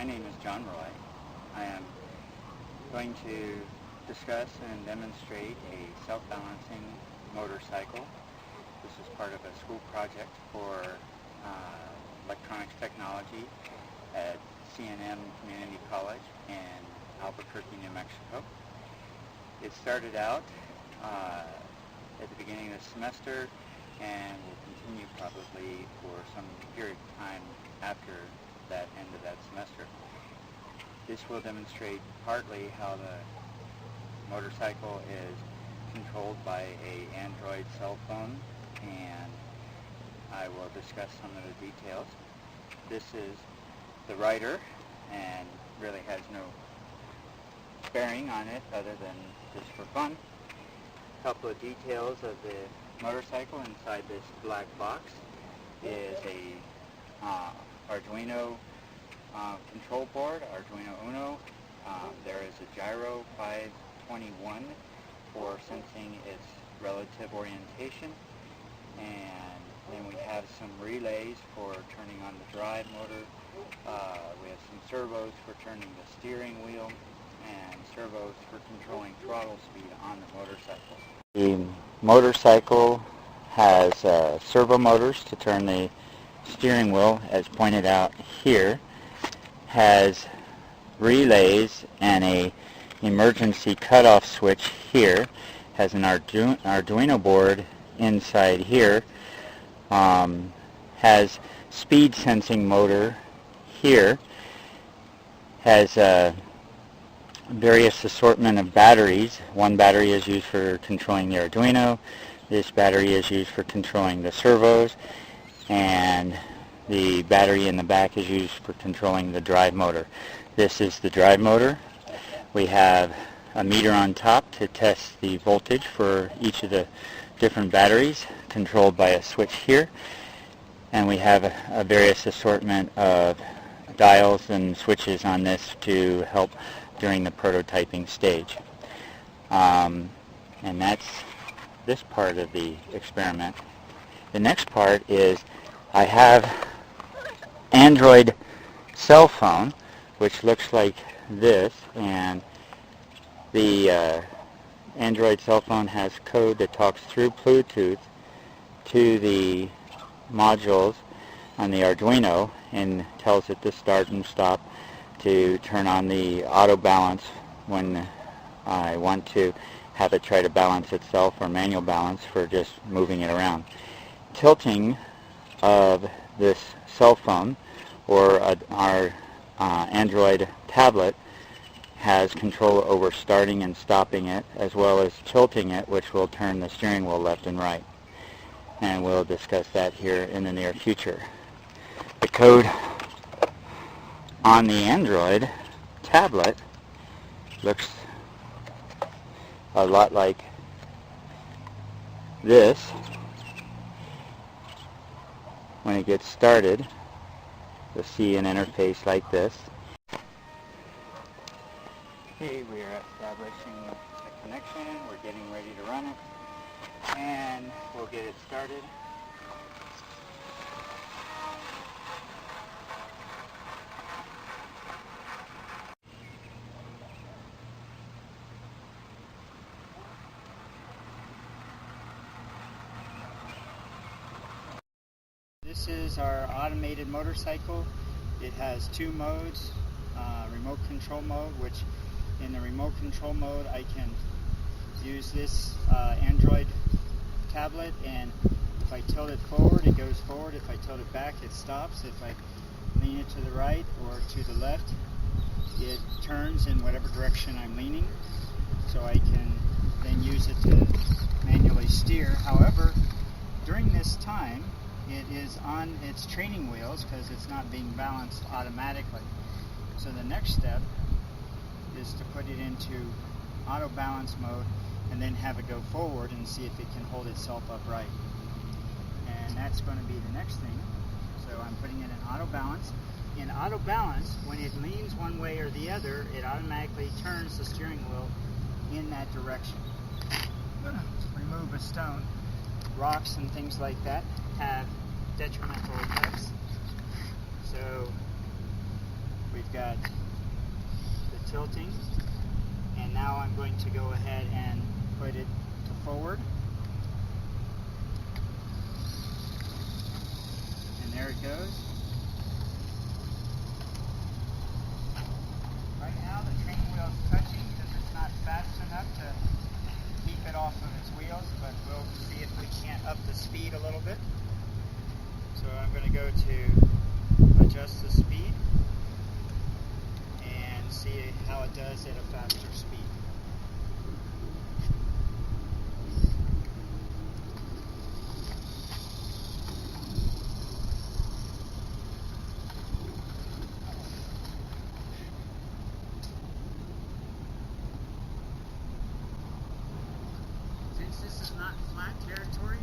My name is John Roy. I am going to discuss and demonstrate a self-balancing motorcycle. This is part of a school project for electronics technology at C&M Community College in Albuquerque, New Mexico. It started out at the beginning of the semester and will continue probably for some period of time after that end of that semester. This will demonstrate partly how the motorcycle is controlled by an Android cell phone, and I will discuss some of the details. This is the rider and really has no bearing on it other than just for fun. A couple of details of the motorcycle inside this black box is a Arduino control board, Arduino Uno. There is a gyro 521 for sensing its relative orientation, and then we have some relays for turning on the drive motor. We have some servos for turning the steering wheel and servos for controlling throttle speed on the motorcycle. The motorcycle has servo motors to turn the steering wheel, as pointed out here, has relays and a emergency cutoff switch here, has an Arduino board inside here, has speed sensing motor here, has a various assortment of batteries. One battery is used for controlling the Arduino, this battery is used for controlling the servos, and the battery in the back is used for controlling the drive motor. This is the drive motor. We have a meter on top to test the voltage for each of the different batteries, controlled by a switch here, and we have a various assortment of dials and switches on this to help during the prototyping stage. And that's this part of the experiment. The next part is I have Android cell phone, which looks like this, and the Android cell phone has code that talks through Bluetooth to the modules on the Arduino and tells it to start and stop, to turn on the auto balance when I want to have it try to balance itself, or manual balance for just moving it around. Tilting of this cell phone or our Android tablet has control over starting and stopping it, as well as tilting it, which will turn the steering wheel left and right. And we'll discuss that here in the near future. The code on the Android tablet looks a lot like this. When it gets started, you'll see an interface like this. Okay, we are establishing the connection. We're getting ready to run it, and we'll get it started. This is our automated motorcycle. It has two modes, remote control mode, which in the remote control mode I can use this Android tablet, and if I tilt it forward it goes forward, if I tilt it back it stops, if I lean it to the right or to the left it turns in whatever direction I'm leaning, so I can then use it to manually steer. However, during this time it is on its training wheels because it's not being balanced automatically. So the next step is to put it into auto balance mode and then have it go forward and see if it can hold itself upright. And that's going to be the next thing. So I'm putting it in auto balance. In auto balance, when it leans one way or the other, it automatically turns the steering wheel in that direction. Remove a stone. Rocks and things like that have detrimental effects. So We've got the tilting, and now I'm going to go ahead and put it to forward. And there it goes. Right now the training wheel is touching because it's not fast enough to keep it off of its wheels, but we'll see if we can't up the speed a little bit. So I'm going to go to adjust the speed and see how it does at a faster speed. Since this is not flat territory,